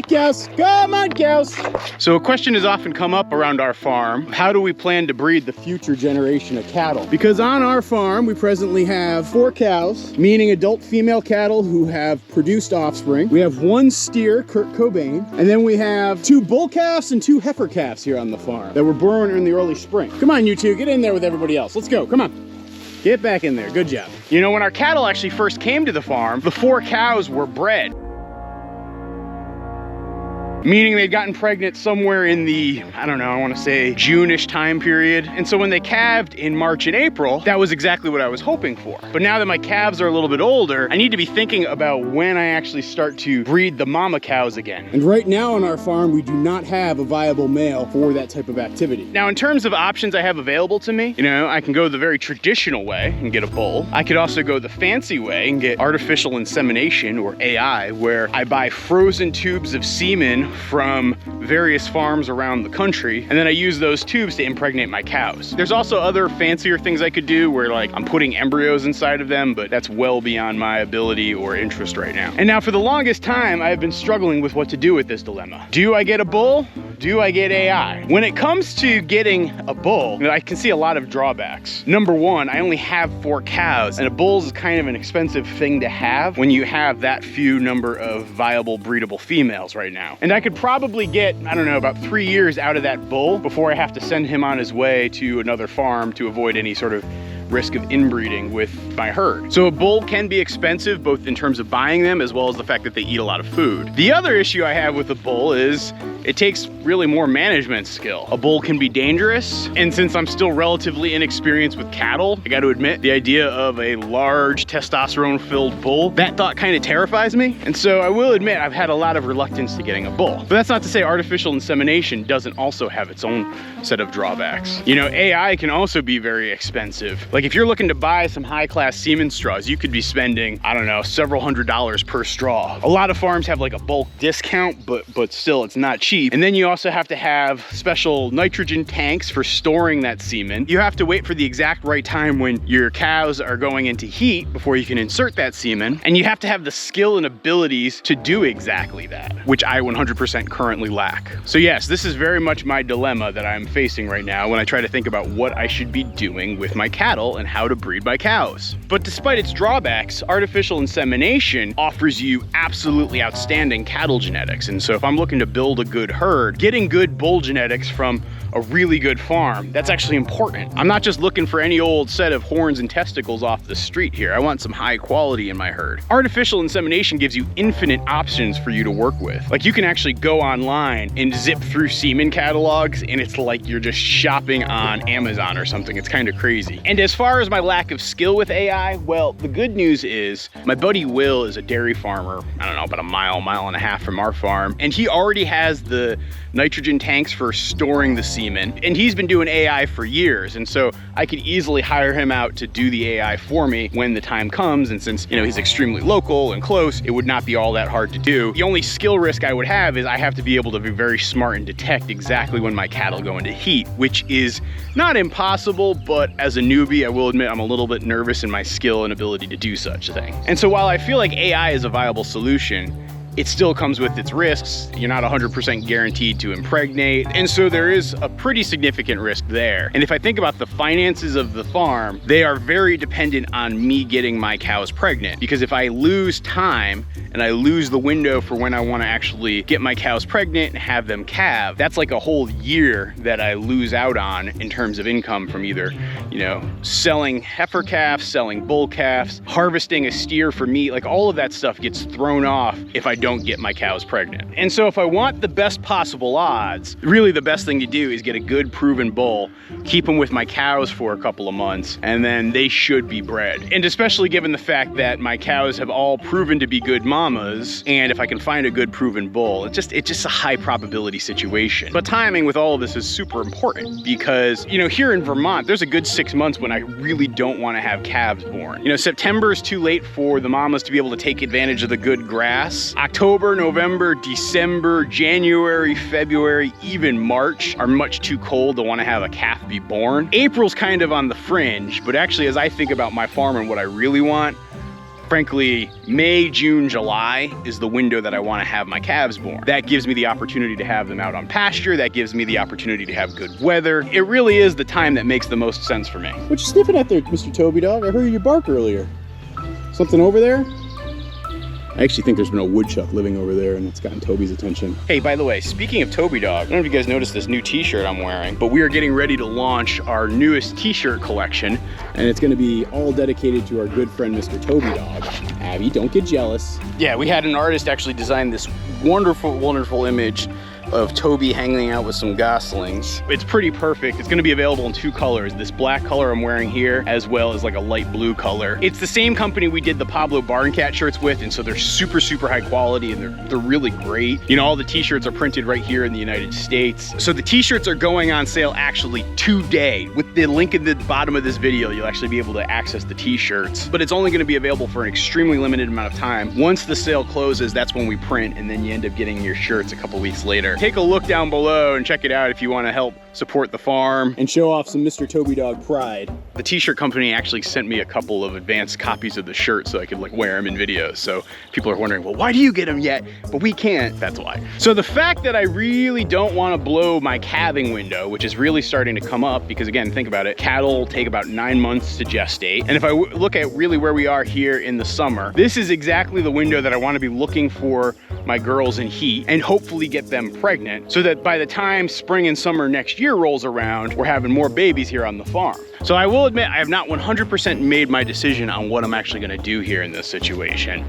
cows. Come on, cows. So a question has often come up around our farm. How do we plan to breed the future generation of cattle? Because on our farm, we presently have 4 cows, meaning adult female cattle who have produced offspring. We have 1 steer, Kurt Cobain, and then we have 2 bull calves and 2 heifer calves here on the farm that were born in the early spring. Come on, you two, get in there with everybody else. Let's go, come on. Get back in there, good job. You know, when our cattle actually first came to the farm, the 4 cows were bred. Meaning they'd gotten pregnant somewhere in the, I don't know, I want to say June-ish time period. And so when they calved in March and April, that was exactly what I was hoping for. But now that my calves are a little bit older, I need to be thinking about when I actually start to breed the mama cows again. And right now on our farm, we do not have a viable male for that type of activity. Now, in terms of options I have available to me, you know, I can go the very traditional way and get a bull. I could also go the fancy way and get artificial insemination, or AI, where I buy frozen tubes of semen from various farms around the country, and then I use those tubes to impregnate my cows. There's also other fancier things I could do where, like, I'm putting embryos inside of them, but that's well beyond my ability or interest right now. And now for the longest time, I've been struggling with what to do with this dilemma. Do I get a bull? Do I get AI? When it comes to getting a bull, I can see a lot of drawbacks. Number one, I only have 4 cows, and a bull is kind of an expensive thing to have when you have that few number of viable breedable females right now. And I could probably get, I don't know, about 3 years out of that bull before I have to send him on his way to another farm to avoid any sort of risk of inbreeding with my herd. So a bull can be expensive, both in terms of buying them as well as the fact that they eat a lot of food. The other issue I have with a bull is it takes really more management skill. A bull can be dangerous, and since I'm still relatively inexperienced with cattle, I got to admit, the idea of a large testosterone-filled bull, that thought kind of terrifies me. And so I will admit I've had a lot of reluctance to getting a bull. But that's not to say artificial insemination doesn't also have its own set of drawbacks. You know, AI can also be very expensive. Like if you're looking to buy some high-class semen straws, you could be spending, I don't know, several $100s per straw. A lot of farms have like a bulk discount, but still it's not cheap. And then you also have to have special nitrogen tanks for storing that semen. You have to wait for the exact right time when your cows are going into heat before you can insert that semen. And you have to have the skill and abilities to do exactly that, which I 100% currently lack. So yes, this is very much my dilemma that I'm facing right now when I try to think about what I should be doing with my cattle and how to breed my cows. But despite its drawbacks, artificial insemination offers you absolutely outstanding cattle genetics. And so if I'm looking to build a good herd, getting good bull genetics from a really good farm, that's actually important. I'm not just looking for any old set of horns and testicles off the street here. I want some high quality in my herd. Artificial insemination gives you infinite options for you to work with. Like you can actually go online and zip through semen catalogs, and it's like you're just shopping on Amazon or something. It's kind of crazy. And as far as my lack of skill with AI, well, the good news is my buddy Will is a dairy farmer, I don't know, about a mile and a half from our farm, and he already has the nitrogen tanks for storing the semen, and he's been doing AI for years, and so I could easily hire him out to do the AI for me when the time comes. And since, you know, he's extremely local and close, it would not be all that hard to do. The only skill risk I would have is I have to be able to be very smart and detect exactly when my cattle go into heat, which is not impossible, but as a newbie, I will admit I'm a little bit nervous in my skill and ability to do such a thing. And so while I feel like AI is a viable solution, it still comes with its risks. You're not 100% guaranteed to impregnate. And so there is a pretty significant risk there. And if I think about the finances of the farm, they are very dependent on me getting my cows pregnant. Because if I lose time and I lose the window for when I want to actually get my cows pregnant and have them calve, that's like a whole year that I lose out on in terms of income from either, you know, selling heifer calves, selling bull calves, harvesting a steer for meat. Like all of that stuff gets thrown off if I don't get my cows pregnant. And so if I want the best possible odds, really the best thing to do is get a good proven bull, keep them with my cows for a couple of months, and then they should be bred. And especially given the fact that my cows have all proven to be good mamas, and if I can find a good proven bull, it's just a high probability situation. But timing with all of this is super important because, you know, here in Vermont, there's a good 6 months when I really don't want to have calves born. You know, September is too late for the mamas to be able to take advantage of the good grass. October, November, December, January, February, even March are much too cold to want to have a calf be born. April's kind of on the fringe, but actually as I think about my farm and what I really want, Frankly, May, June, July is the window that I want to have my calves born. That gives me the opportunity to have them out on pasture. That gives me the opportunity to have good weather. It really is the time that makes the most sense for me. What you sniffing at there, Mr. Toby Dog? I heard you bark earlier. Something over there? I actually think there's been a woodchuck living over there and it's gotten Toby's attention. Hey, by the way, speaking of Toby Dog, I don't know if you guys noticed this new t-shirt I'm wearing, but we are getting ready to launch our newest t-shirt collection. And it's gonna be all dedicated to our good friend, Mr. Toby Dog. Abby, don't get jealous. Yeah, we had an artist actually design this wonderful, wonderful image of Toby hanging out with some goslings. It's pretty perfect. It's gonna be available in 2 colors. This black color I'm wearing here, as well as like a light blue color. It's the same company we did the Pablo Barn Cat shirts with, and so they're super, super high quality and they're really great. You know, all the t-shirts are printed right here in the United States. So the t-shirts are going on sale actually today. With the link in the bottom of this video, you'll actually be able to access the t-shirts, but it's only gonna be available for an extremely limited amount of time. Once the sale closes, that's when we print, and then you end up getting your shirts a couple weeks later. Take a look down below and check it out if you want to help support the farm and show off some Mr. Toby Dog pride. The t-shirt company actually sent me a couple of advanced copies of the shirt so I could like wear them in videos. So people are wondering, well, why do you get them yet? But we can't, that's why. So the fact that I really don't want to blow my calving window, which is really starting to come up, because again, think about it, cattle take about 9 months to gestate. And if I look at really where we are here in the summer, this is exactly the window that I want to be looking for my girls in heat and hopefully get them pregnant so that by the time spring and summer next year rolls around, we're having more babies here on the farm. So I will admit, I have not 100% made my decision on what I'm actually gonna do here in this situation.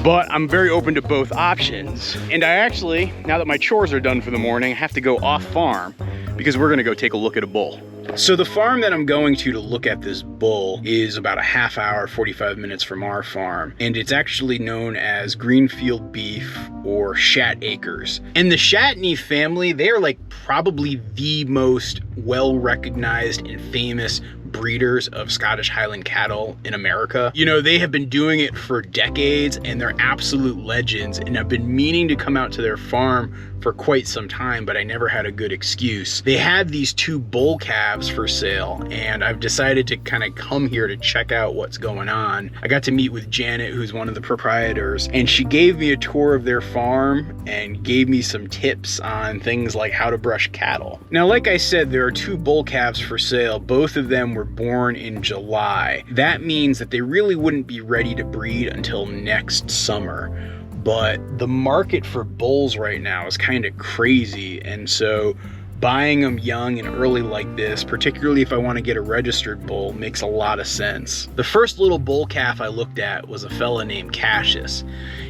But I'm very open to both options. And I actually, now that my chores are done for the morning, I have to go off farm because we're gonna go take a look at a bull. So the farm that I'm going to look at this bull is about a half hour, 45 minutes from our farm. And it's actually known as Greenfield beef or Shat acres. And the Shatney family, they are like probably the most well-recognized and famous breeders of Scottish Highland cattle in America. You know, they have been doing it for decades and they're absolute legends, and I've been meaning to come out to their farm for quite some time, but I never had a good excuse. They had these 2 bull calves for sale, and I've decided to kind of come here to check out what's going on. I got to meet with Janet, who's one of the proprietors, and she gave me a tour of their farm and gave me some tips on things like how to brush cattle. Now, like I said, there are 2 bull calves for sale. Both of them were born in July. That means that they really wouldn't be ready to breed until next summer. But the market for bulls right now is kind of crazy, and so buying them young and early like this, particularly if I want to get a registered bull, makes a lot of sense. The first little bull calf I looked at was a fella named Cassius.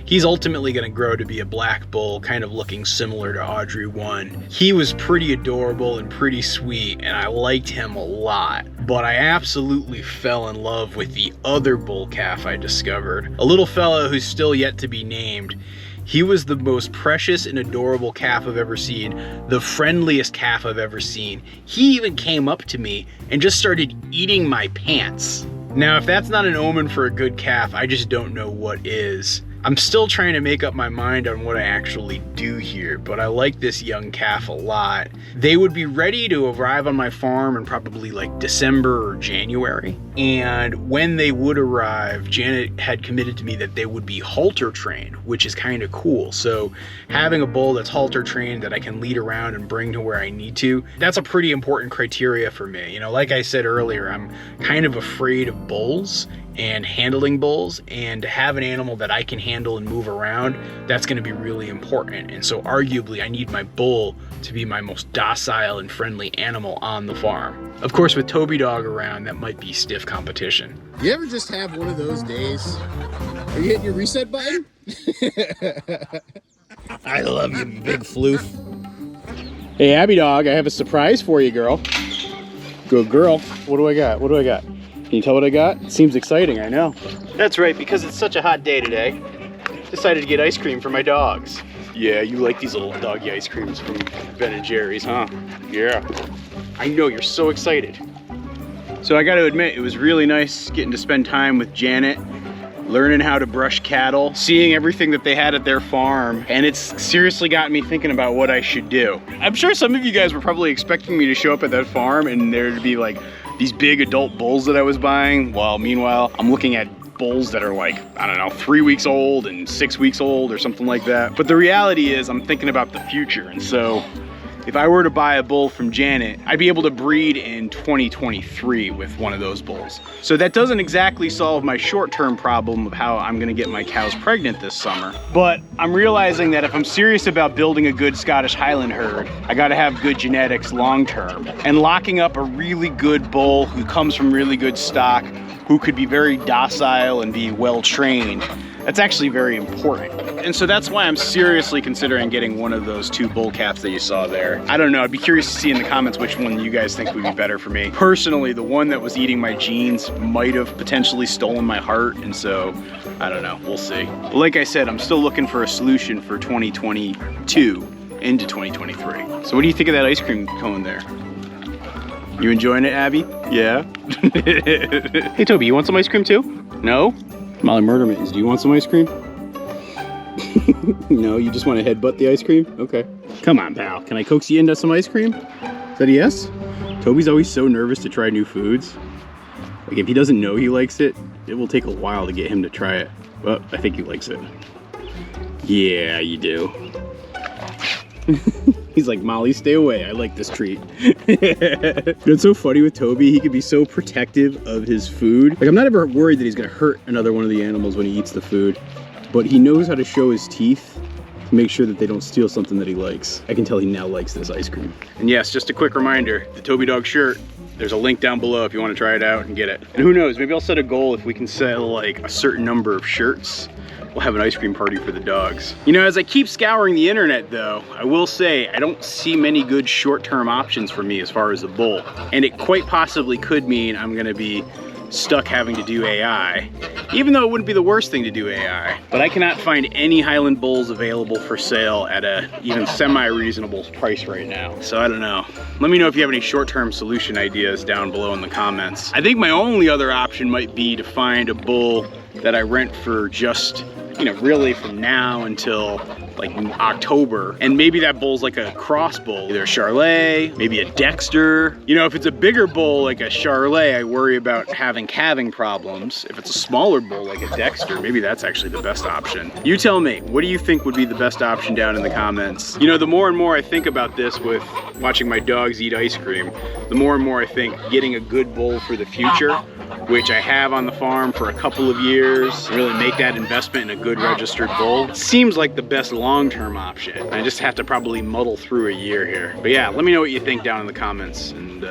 He's ultimately going to grow to be a black bull, kind of looking similar to Audrey 1. He was pretty adorable and pretty sweet, and I liked him a lot. But I absolutely fell in love with the other bull calf I discovered, a little fella who's still yet to be named. He was the most precious and adorable calf I've ever seen, the friendliest calf I've ever seen. He even came up to me and just started eating my pants. Now, if that's not an omen for a good calf, I just don't know what is. I'm still trying to make up my mind on what I actually do here, but I like this young calf a lot. They would be ready to arrive on my farm in probably like December or January. And when they would arrive, Janet had committed to me that they would be halter trained, which is kind of cool. So having a bull that's halter trained that I can lead around and bring to where I need to, that's a pretty important criteria for me. You know, like I said earlier, I'm kind of afraid of bulls and handling bulls, and to have an animal that I can handle and move around, that's going to be really important. And so arguably I need my bull to be my most docile and friendly animal on the farm. Of course, with Toby Dog around, that might be stiff competition. You ever just have one of those days? Are you hitting your reset button? I love you, big floof. Hey, Abby Dog, I have a surprise for you, girl. Good girl. What do I got? What do I got? Can you tell what I got? It seems exciting, I know. That's right, because it's such a hot day today, decided to get ice cream for my dogs. Yeah, you like these little doggy ice creams from Ben & Jerry's, huh? Yeah. I know, you're so excited. So I gotta admit, it was really nice getting to spend time with Janet, learning how to brush cattle, seeing everything that they had at their farm, and it's seriously got me thinking about what I should do. I'm sure some of you guys were probably expecting me to show up at that farm and there to be like these big adult bulls that I was buying, while meanwhile I'm looking at bulls that are like, I don't know, 3 weeks old and 6 weeks old or something like that. But the reality is I'm thinking about the future. And so if I were to buy a bull from Janet, I'd be able to breed in 2023 with one of those bulls. So that doesn't exactly solve my short-term problem of how I'm gonna get my cows pregnant this summer. But I'm realizing that if I'm serious about building a good Scottish Highland herd, I gotta have good genetics long-term. And locking up a really good bull who comes from really good stock, who could be very docile and be well-trained, that's actually very important. And so that's why I'm seriously considering getting one of those 2 bull calves that you saw there. I don't know, I'd be curious to see in the comments which one you guys think would be better for me. Personally, the one that was eating my genes might have potentially stolen my heart, and so, I don't know, we'll see. But like I said, I'm still looking for a solution for 2022 into 2023. So what do you think of that ice cream cone there? You enjoying it, Abby? Yeah? Hey Toby, you want some ice cream too? No? Molly Murder Mittens, do you want some ice cream? No, you just want to headbutt the ice cream? Okay. Come on, pal. Can I coax you into some ice cream? Is that a yes? Toby's always so nervous to try new foods. Like, if he doesn't know he likes it, it will take a while to get him to try it. Well, I think he likes it. Yeah, you do. He's like, Molly, stay away. I like this treat. It's so funny with Toby. He can be so protective of his food. Like, I'm not ever worried that he's gonna hurt another one of the animals when he eats the food, but he knows how to show his teeth to make sure that they don't steal something that he likes. I can tell he now likes this ice cream. And yes, just a quick reminder, the Toby Dog shirt, there's a link down below if you want to try it out and get it. And who knows, maybe I'll set a goal if we can sell like a certain number of shirts. We'll have an ice cream party for the dogs. You know, as I keep scouring the internet though, I will say I don't see many good short-term options for me as far as a bull. And it quite possibly could mean I'm gonna be stuck having to do AI, even though it wouldn't be the worst thing to do AI. But I cannot find any Highland bulls available for sale at a even semi-reasonable price right now. So I don't know. Let me know if you have any short-term solution ideas down below in the comments. I think my only other option might be to find a bull that I rent for just, you know, really from now until like October. And maybe that bull's like a cross bull, either a Charolais, maybe a Dexter. You know, if it's a bigger bull like a Charolais, I worry about having calving problems. If it's a smaller bull like a Dexter, maybe that's actually the best option. You tell me, what do you think would be the best option down in the comments? You know, the more and more I think about this with watching my dogs eat ice cream, the more and more I think getting a good bull for the future, which I have on the farm for a couple of years, really make that investment in a good registered bull, seems like the best long-term option. I just have to probably muddle through a year here. But yeah, let me know what you think down in the comments, and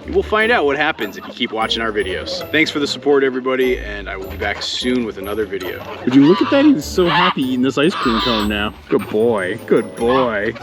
we'll find out what happens if you keep watching our videos. Thanks for the support, everybody, and I will be back soon with another video. Would you look at that? He's so happy eating this ice cream cone now. Good boy, good boy.